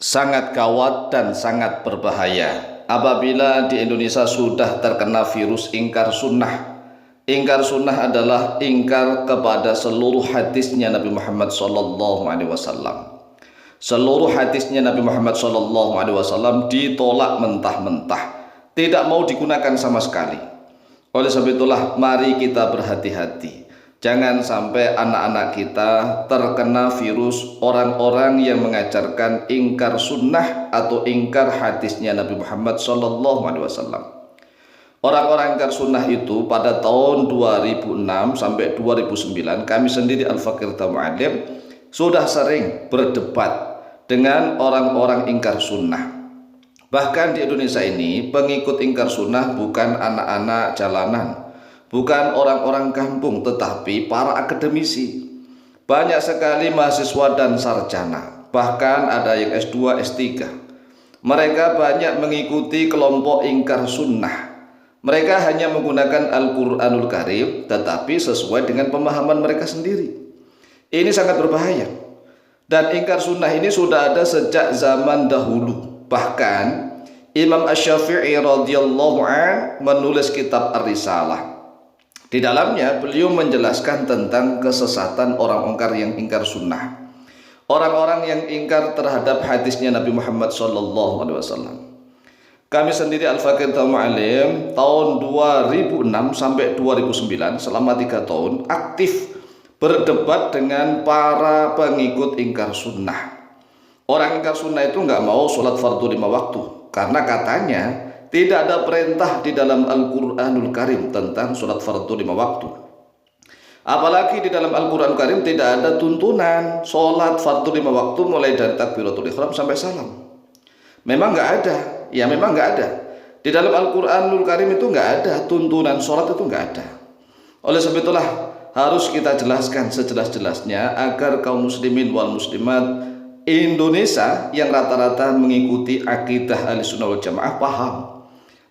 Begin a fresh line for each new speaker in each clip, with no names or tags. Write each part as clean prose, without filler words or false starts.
sangat gawat dan sangat berbahaya apabila di Indonesia sudah terkena virus ingkar sunnah. Ingkar sunnah adalah ingkar kepada seluruh hadisnya Nabi Muhammad SAW. Seluruh hadisnya Nabi Muhammad SAW ditolak mentah-mentah, tidak mau digunakan sama sekali. Oleh sebab itulah mari kita berhati-hati. Jangan sampai anak-anak kita terkena virus orang-orang yang mengajarkan ingkar sunnah atau ingkar hadisnya Nabi Muhammad SAW. Orang-orang ingkar sunnah itu pada tahun 2006 sampai 2009 kami sendiri Al-Fakir Mu'allim sudah sering berdebat dengan orang-orang ingkar sunnah. Bahkan di Indonesia ini pengikut ingkar sunnah bukan anak-anak jalanan, bukan orang-orang kampung, tetapi para akademisi. Banyak sekali mahasiswa dan sarjana, bahkan ada yang S2, S3. Mereka banyak mengikuti kelompok ingkar sunnah. Mereka hanya menggunakan Al-Quranul Karim, tetapi sesuai dengan pemahaman mereka sendiri. Ini sangat berbahaya. Dan ingkar sunnah ini sudah ada sejak zaman dahulu. Bahkan Imam Asy-Syafi'i radhiyallahu an menulis kitab Ar-Risalah. Di dalamnya beliau menjelaskan tentang kesesatan orang-orang yang ingkar sunnah, orang-orang yang ingkar terhadap hadisnya Nabi Muhammad SAW. Kami sendiri Al-Fakir Mu'allim tahun 2006 sampai 2009 selama 3 tahun aktif berdebat dengan para pengikut ingkar sunnah. Orang ingkar sunnah itu nggak mau sholat fardu 5 waktu karena katanya tidak ada perintah di dalam Al-Quranul Karim tentang sholat fardu 5 waktu. Apalagi di dalam Al-Quranul Karim tidak ada tuntunan sholat fardu 5 waktu mulai dari takbiratul ihram sampai salam. Memang nggak ada, ya memang nggak ada. Di dalam Al-Quranul Karim itu nggak ada tuntunan sholat, itu nggak ada. Oleh sebab itulah harus kita jelaskan sejelas-jelasnya agar kaum muslimin wal muslimat Indonesia yang rata-rata mengikuti akidah Ahlussunnah wal Jamaah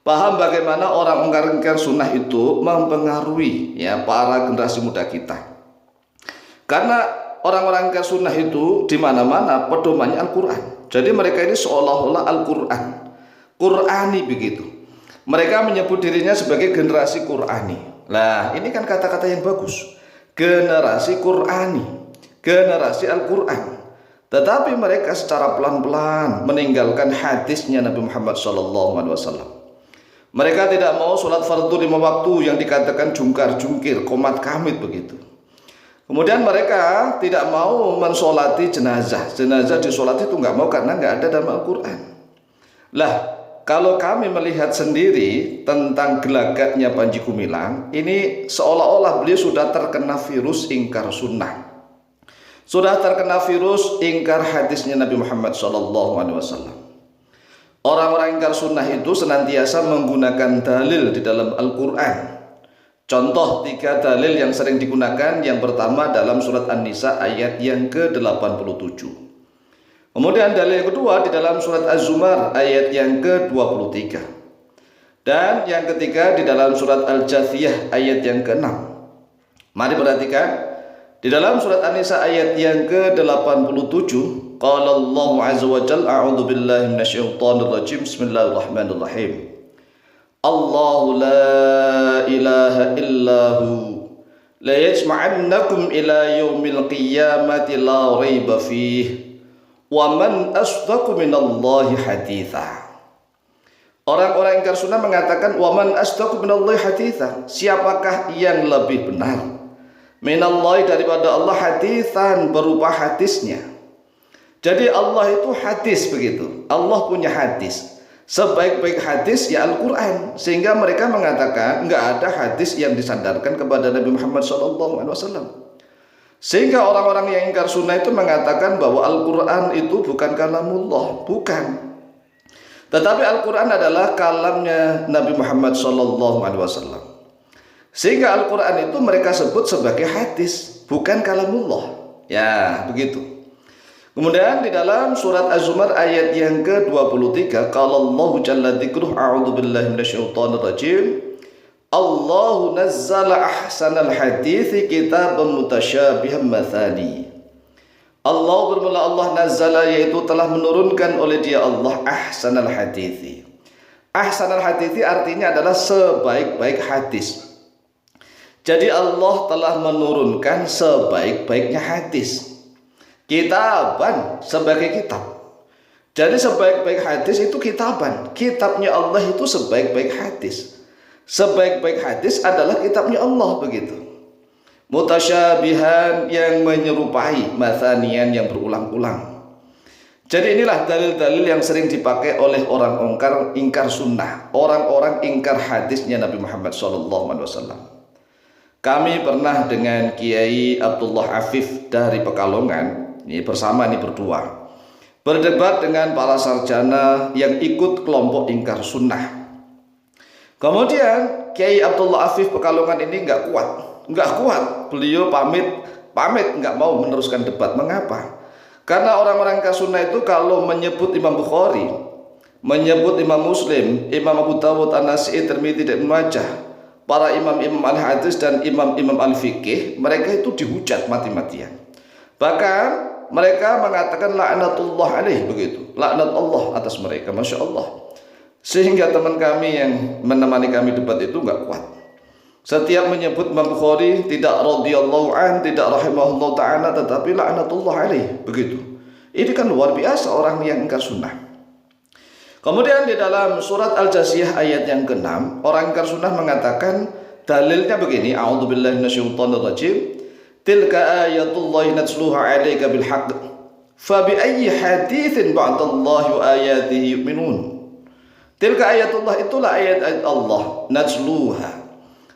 paham bagaimana orang ingkar sunnah itu mempengaruhi ya para generasi muda kita. Karena orang-orang ingkar sunnah itu di mana-mana pedomannya Al-Quran. Jadi mereka ini seolah-olah Al-Quran, Qurani begitu. Mereka menyebut dirinya sebagai generasi Qurani. Nah, ini kan kata-kata yang bagus. Generasi Qurani, generasi Al-Quran. Tetapi mereka secara pelan-pelan meninggalkan hadisnya Nabi Muhammad SAW. Mereka tidak mau sholat fardu 5 waktu yang dikatakan jungkar-jungkir, komat kamit begitu. Kemudian mereka tidak mau mensolati jenazah. Jenazah disolati itu nggak mau karena nggak ada dalam Al-Quran. Lah, kalau kami melihat sendiri tentang gelagatnya Panji Gumilang, ini seolah-olah beliau sudah terkena virus ingkar sunnah. Sudah terkena virus ingkar hadisnya Nabi Muhammad SAW. Orang-orang ingkar sunnah itu senantiasa menggunakan dalil di dalam Al-Quran. Contoh 3 dalil yang sering digunakan. Yang pertama dalam surat An-Nisa ayat yang ke-87. Kemudian dalil yang kedua di dalam surat Az-Zumar ayat yang ke-23. Dan yang ketiga di dalam surat Al-Jathiyah ayat yang ke-6. Mari perhatikan. Di dalam surat An-Nisa ayat yang ke-87, qala Allah azza wa jalla a'udzu billahi minasyaitonir rajim. Bismillahirrahmanirrahim. Allahu la ilaha illahu la yajma'annakum ila yaumil qiyamati la raiba fihi wa man asdaqu minallahi haditha. Orang-orang ingkar sunnah mengatakan wa man asdaqu minallahi haditha. Siapakah yang lebih benar minallahi daripada Allah hadithan berupa hadisnya. Jadi Allah itu hadis begitu. Allah punya hadis. Sebaik-baik hadis ya Al-Quran. Sehingga mereka mengatakan nggak ada hadis yang disandarkan kepada Nabi Muhammad SAW. Sehingga orang-orang yang ingkar sunnah itu mengatakan bahwa Al-Quran itu bukan kalamullah. Bukan. Tetapi Al-Quran adalah kalamnya Nabi Muhammad SAW. Sehingga Al-Quran itu mereka sebut sebagai hadis, bukan kalamullah. Ya begitu. Kemudian di dalam surat Az-Zumar ayat yang ke-23, qala Allahu jalla dzikruhu a'udzu billahi minasyaitonir rajim. Allahu nazzala ahsanal hadithi kitaban mutasyabihan mathani. Allah bermula Allah nazzala, yaitu telah menurunkan oleh dia Allah ahsanal hadithi. Ahsanal hadithi artinya adalah sebaik-baik hadis. Jadi Allah telah menurunkan sebaik-baiknya hadis. Kitaban sebagai kitab. Jadi sebaik-baik hadis itu kitaban. Kitabnya Allah itu sebaik-baik hadis. Sebaik-baik hadis adalah kitabnya Allah, begitu. Mutasyabihan yang menyerupai, mathanian yang berulang-ulang. Jadi inilah dalil-dalil yang sering dipakai oleh orang ingkar sunnah, orang-orang ingkar hadisnya Nabi Muhammad SAW. Kami pernah dengan Kiai Abdullah Afif dari Pekalongan, ini bersama ini berdua, berdebat dengan para sarjana yang ikut kelompok ingkar sunnah. Kemudian Kiai Abdullah Afif Pekalongan ini nggak kuat. Beliau pamit nggak mau meneruskan debat. Mengapa? Karena orang-orang ingkar sunnah itu kalau menyebut Imam Bukhari, menyebut Imam Muslim, Imam Abu Dawud, An-Nasa'i, Tirmidzi, dan Ibnu Majah, para imam-imam al-hadis dan imam-imam al-fikih, mereka itu dihujat mati-matian. Bahkan mereka mengatakan laknatullah alaih, begitu, laknat Allah atas mereka. Masya Allah. Sehingga teman kami yang menemani kami debat itu nggak kuat. Setiap menyebut Imam Bukhari tidak radhiyallahu an, tidak rahimahullah ta'ala, tetapi laknatullah alaih, begitu. Ini kan luar biasa orang yang ingkar sunnah. Kemudian di dalam surat Al-Jasiyah ayat yang ke-6, orang ingkar sunnah mengatakan dalilnya begini, a'udzubillahi minasyaitonirrajim, tilka ayatullahi natsluha 'alaika bil haqq fa bi ayyi haditsin ba'dallahi wa ayatihi yu'minun. Tilka ayatullah, itulah ayat-ayat Allah, natsluha,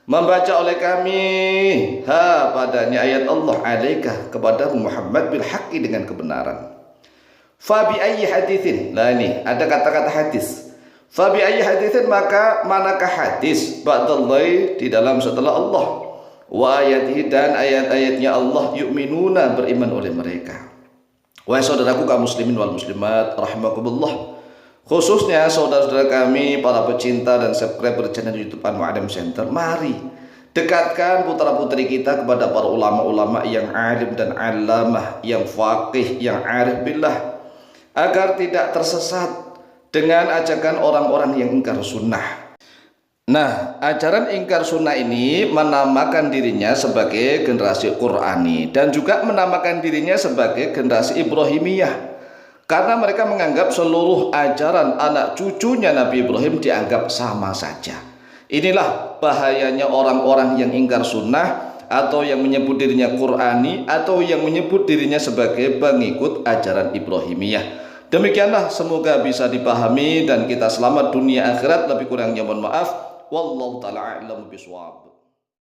membaca oleh kami, padanya ayat Allah, 'alaika, kepada Muhammad, bil haqqi, dengan kebenaran. Fa bi ayyi haditsin, nah ini ada kata-kata hadis. Fa bi ayyi haditsin, maka manakah hadis ba'dallahi, di dalam setelah Allah, wa ayatihi, dan ayat-ayatnya Allah, yu'minuna, beriman oleh mereka. Wahai saudaraku kaum muslimin wal muslimat rahimakumullah, khususnya saudara-saudara kami para pecinta dan subscriber channel YouTube Al-Mu'allim Center, mari dekatkan putra-putri kita kepada para ulama-ulama yang alim dan alamah, yang faqih, yang arif billah, agar tidak tersesat dengan ajakan orang-orang yang ingkar sunnah. Nah, ajaran ingkar sunnah ini menamakan dirinya sebagai generasi Qur'ani dan juga menamakan dirinya sebagai generasi Ibrahimiyah, karena mereka menganggap seluruh ajaran anak cucunya Nabi Ibrahim dianggap sama saja. Inilah bahayanya orang-orang yang ingkar sunnah, atau yang menyebut dirinya Qur'ani, atau yang menyebut dirinya sebagai pengikut ajaran Ibrahimiyah. Demikianlah, semoga bisa dipahami dan kita selamat dunia akhirat. Lebih kurangnya mohon maaf. Wallahu ta'ala a'lam bishawab.